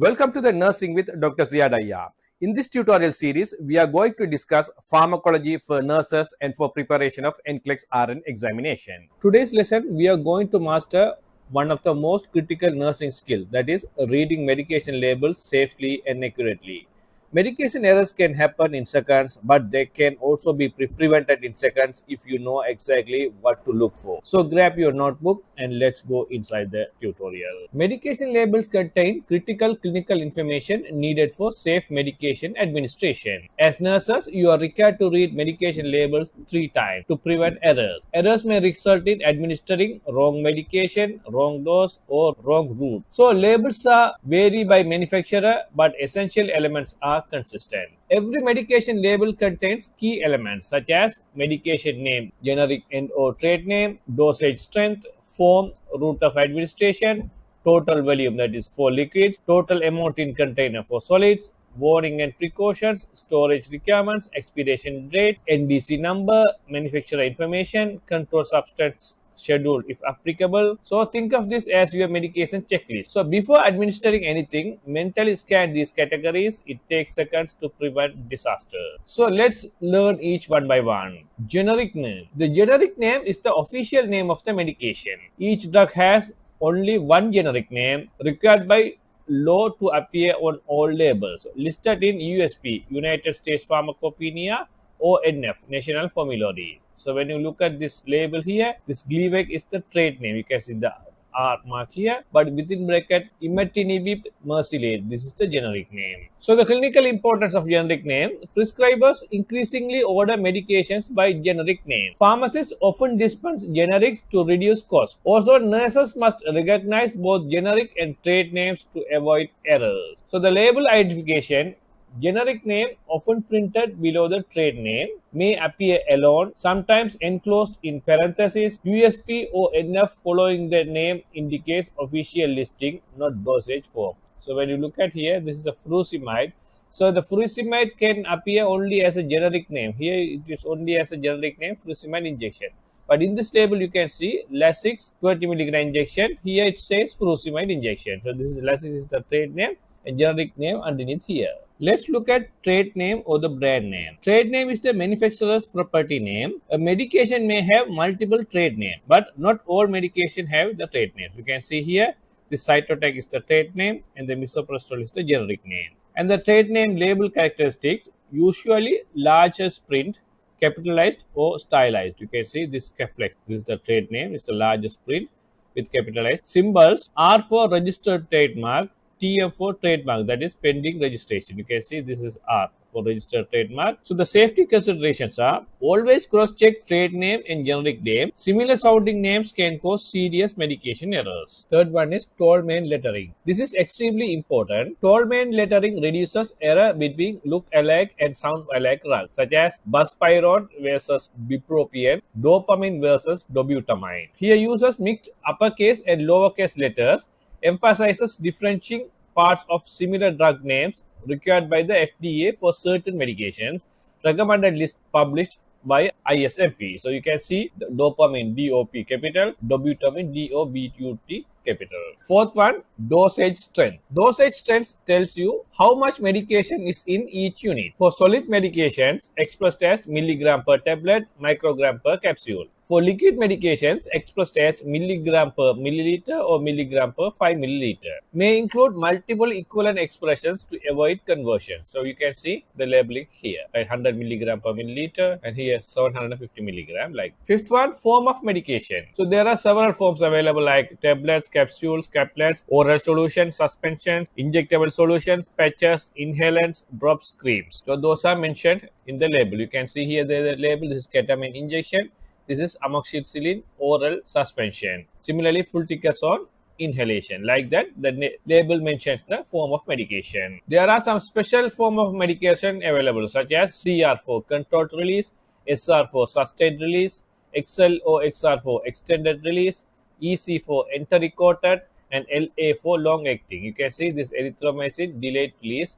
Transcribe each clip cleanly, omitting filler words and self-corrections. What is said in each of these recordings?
Welcome to the Nursing with Dr. Ziyadaya. In this tutorial series, we are going to discuss pharmacology for nurses and for preparation of NCLEX RN examination. Today's lesson, we are going to master one of the most critical nursing skill, that is reading medication labels safely and accurately. Medication errors can happen in seconds, but they can also be prevented in seconds if you know exactly what to look for. So grab your notebook and let's go inside the tutorial. Medication labels contain critical clinical information needed for safe medication administration. As nurses, you are required to read medication labels 3 times to prevent errors. Errors may result in administering wrong medication, wrong dose, or wrong route. So labels vary by manufacturer, but essential elements are consistent. Every medication label contains key elements such as medication name, generic and or trade name, dosage strength, form, route of administration, total volume, that is for liquids, total amount in container for solids, warning and precautions, storage requirements, expiration date, NDC number, manufacturer information, control substance schedule if applicable. So think of this as your medication checklist. So before administering anything, mentally scan these categories. It takes seconds to prevent disaster. So let's learn each one by one. Generic name. The generic name is the official name of the medication. Each drug has only one generic name required by law to appear on all labels, listed in USP, United States Pharmacopoeia, or NF, National Formulary. So when you look at this label here, this Gleevec is the trade name. You can see the R mark here, but within bracket, imatinib mercilate. This is the generic name. So the clinical importance of generic name: prescribers increasingly order medications by generic name. Pharmacists often dispense generics to reduce cost. Also, nurses must recognize both generic and trade names to avoid errors. So the label identification: generic name, often printed below the trade name, may appear alone, sometimes enclosed in parentheses. USP or NF following the name indicates official listing, not dosage form. So when you look at here, this is the furosemide. So the furosemide can appear only as a generic name. Here it is only as a generic name, furosemide injection. But in this label, you can see Lasix 20 mg injection. Here it says furosemide injection. So this is Lasix is the trade name and generic name underneath here. Let's look at trade name or the brand name. Trade name is the manufacturer's property name. A medication may have multiple trade names, but not all medication have the trade names. You can see here, the Cytotec is the trade name and the misoprostol is the generic name. And the trade name label characteristics, usually larger print, capitalized or stylized. You can see this Caflex. This is the trade name. It's the largest print with capitalized. Symbols are for registered trademark. TM for trademark, that is pending registration. You can see this is R for registered trademark. So the safety considerations are: always cross-check trade name and generic name. Similar sounding names can cause serious medication errors. Third one is Tolman lettering. This is extremely important. Tolman lettering reduces error between look-alike and sound-alike drugs, such as buspirone versus bupropion, dopamine versus dobutamine. Here uses mixed uppercase and lowercase letters, emphasizes differentiating parts of similar drug names required by the FDA for certain medications. Recommended list published by ISMP. So you can see the dopamine DOP capital, dobutamine DOBUT capital. Fourth one, dosage strength. Dosage strength tells you how much medication is in each unit. For solid medications, expressed as milligram per tablet, microgram per capsule. For liquid medications, expressed as milligram per milliliter or milligram per 5 milliliter. May include multiple equivalent expressions to avoid conversion. So you can see the labeling here, right? 100 milligram per milliliter, and here 750 milligram. Like fifth one, form of medication. So there are several forms available, like tablets, capsules, caplets, oral solutions, suspensions, injectable solutions, patches, inhalants, drops, creams. So those are mentioned in the label. You can see here the label. This is ketamine injection. This is amoxicillin oral suspension. Similarly, fluticasone inhalation. Like that, the label mentions the form of medication. There are some special form of medication available, such as CR for controlled release, SR for sustained release, XL or XR for extended release, EC for enteric-coated, and LA for long-acting. You can see this erythromycin delayed release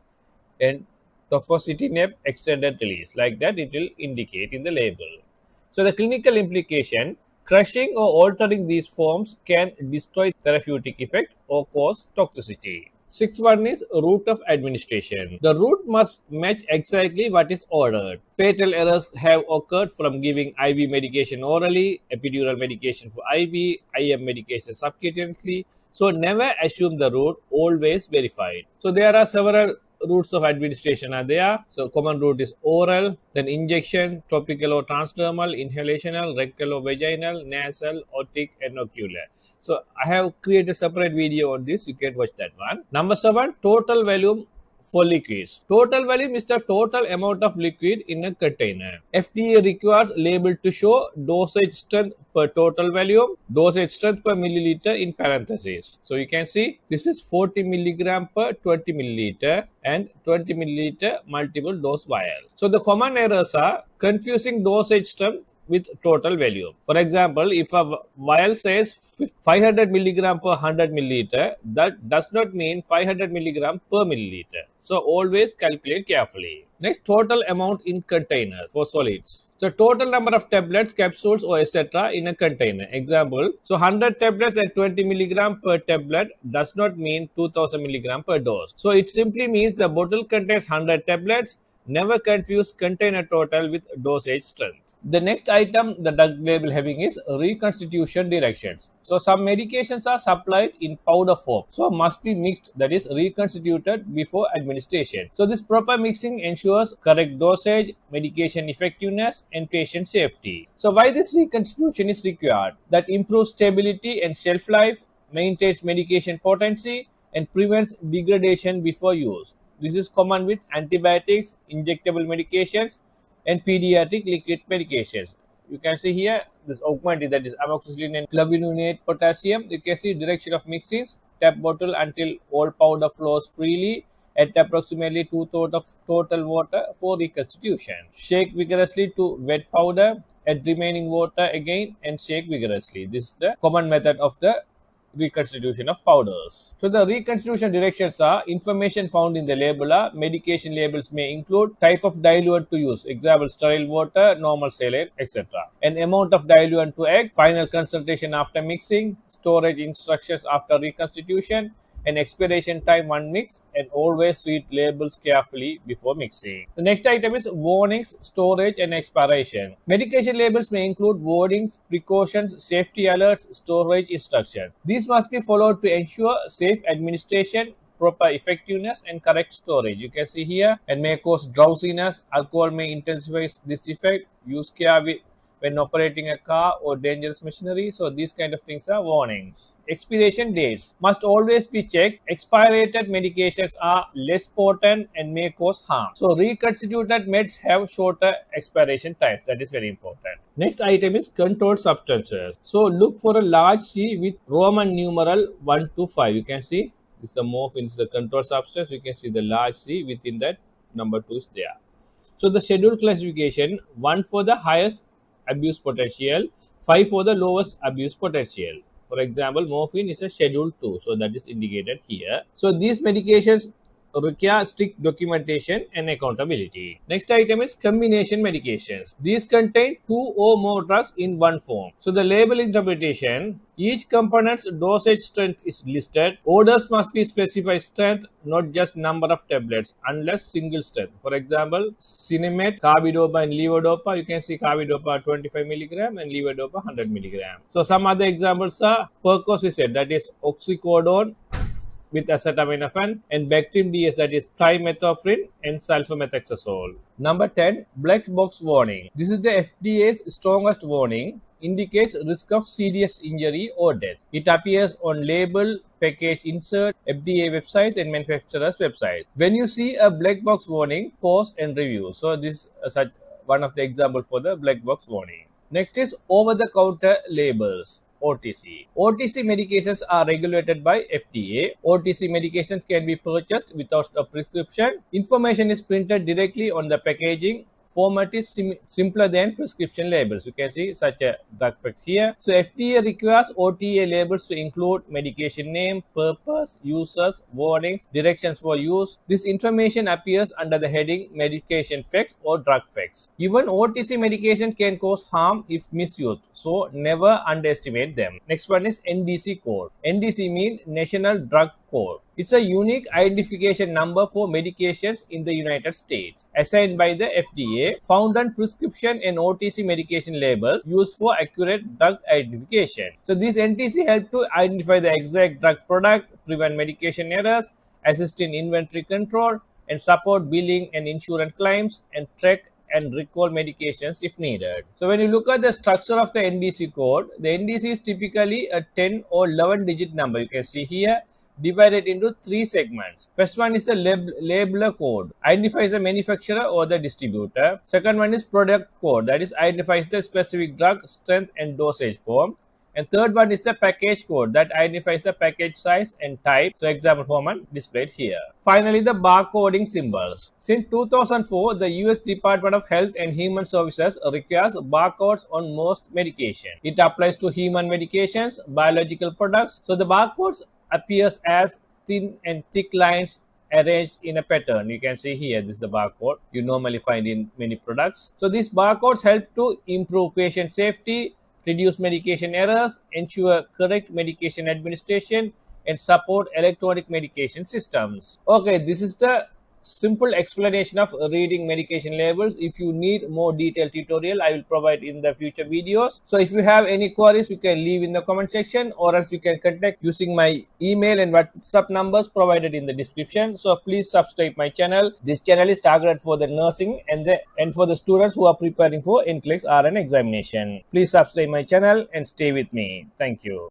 and tofacitinib extended release. Like that, it will indicate in the label. So the clinical implication: crushing or altering these forms can destroy therapeutic effect or cause toxicity. Sixth one is route of administration. The route must match exactly what is ordered. Fatal errors have occurred from giving IV medication orally, epidural medication for IV, IM medication subcutaneously. So never assume the route, always verified. So there are several routes of administration are there. So common route is oral, then injection, topical or transdermal, inhalational, rectal or vaginal, nasal, otic, and ocular. So I have created a separate video on this. You can watch that one. Number 7, total volume for liquids. Total volume is the total amount of liquid in a container. FDA requires label to show dosage strength per total volume, dosage strength per milliliter in parentheses. So you can see this is 40 milligram per 20 milliliter and 20 milliliter multiple dose vial. So the common errors are confusing dosage strength with total volume. For example, if a vial says 500 milligram per 100 milliliter, that does not mean 500 milligram per milliliter. So always calculate carefully. Next, total amount in container for solids. So total number of tablets, capsules, or etc. in a container. Example, so 100 tablets at 20 milligram per tablet does not mean 2000 milligram per dose. So it simply means the bottle contains 100 tablets. Never confuse container total with dosage strength. The next item the drug label having is reconstitution directions. So some medications are supplied in powder form, so must be mixed, that is reconstituted before administration. So this proper mixing ensures correct dosage, medication effectiveness, and patient safety. So why this reconstitution is required? That improves stability and shelf life, maintains medication potency, and prevents degradation before use. This is common with antibiotics, injectable medications, and pediatric liquid medications. You can see here this augmented, that is amoxicillin and clavulinate potassium. You can see direction of mixings. Tap bottle until all powder flows freely at approximately 2/3 of total water for reconstitution. Shake vigorously to wet powder. Add remaining water again and shake vigorously. This is the common method of the reconstitution of powders. So the reconstitution directions are information found in the label. Medication labels may include type of diluent to use, example sterile water, normal saline, etc. An amount of diluent to add, final concentration after mixing, storage instructions after reconstitution, and expiration time when mixed, and always read labels carefully before mixing. The next item is warnings, storage, and expiration. Medication labels may include warnings, precautions, safety alerts, storage instructions. These must be followed to ensure safe administration, proper effectiveness, and correct storage. You can see here, and may cause drowsiness. Alcohol may intensify this effect. Use care when operating a car or dangerous machinery. So these kind of things are warnings. Expiration dates must always be checked. Expired medications are less potent and may cause harm. So reconstituted meds have shorter expiration times. That is very important. Next item is controlled substances. So look for a large C with Roman numeral 1 to 5. You can see this is the morphine, is the controlled substance. You can see the large C within that, number 2 is there. So the schedule classification, 1 for the highest abuse potential, 5 for the lowest abuse potential. For example, morphine is a schedule 2, so that is indicated here. So these medications require strict documentation and accountability. Next item is combination medications. These contain 2 or more drugs in one form. So the label interpretation, each component's dosage strength is listed. Orders must be specified strength, not just number of tablets, unless single strength. For example, Cinemet, carbidopa, and levodopa. You can see carbidopa 25 milligram and levodopa 100 milligram. So some other examples are percocet, that is oxycodone with acetaminophen, and Bactrim DS, that is trimethoprim and sulfamethoxazole. Number 10, black box warning. This is the FDA's strongest warning. Indicates risk of serious injury or death. It appears on label, package insert, FDA websites, and manufacturers' websites. When you see a black box warning, pause and review. So this is such one of the example for the black box warning. Next is over-the-counter labels. OTC. OTC medications are regulated by FDA. OTC medications can be purchased without a prescription. Information is printed directly on the packaging. Format is simpler than prescription labels. You can see such a drug fact here. So FDA requires OTA labels to include medication name, purpose, users, warnings, directions for use. This information appears under the heading medication facts or drug facts. Even OTC medication can cause harm if misused, so never underestimate them. Next one is NDC code. NDC means National Drug code. It's a unique identification number for medications in the United States, assigned by the FDA, found on prescription and OTC medication labels used for accurate drug identification. So this NTC helps to identify the exact drug product, prevent medication errors, assist in inventory control, and support billing and insurance claims, and track and recall medications if needed. So when you look at the structure of the NDC code, the NDC is typically a 10 or 11 digit number. You can see here, divided into three segments. First one is the labeler code, identifies the manufacturer or the distributor. Second one is product code, that is identifies the specific drug, strength and dosage form. And third one is the package code, that identifies the package size and type. So example format displayed here. Finally, the barcoding symbols. Since 2004, the US Department of Health and Human Services requires barcodes on most medication. It applies to human medications, biological products. So the barcodes appears as thin and thick lines arranged in a pattern. You can see here, this is the barcode you normally find in many products. So these barcodes help to improve patient safety, reduce medication errors, ensure correct medication administration, and support electronic medication systems. Okay, this is the simple explanation of reading medication labels. If you need more detailed tutorial, I will provide in the future videos. So if you have any queries, you can leave in the comment section, or else you can contact using my email and WhatsApp numbers provided in the description. So please subscribe my channel. This channel is targeted for the nursing and for the students who are preparing for NCLEX RN examination. Please subscribe my channel and stay with me. Thank you.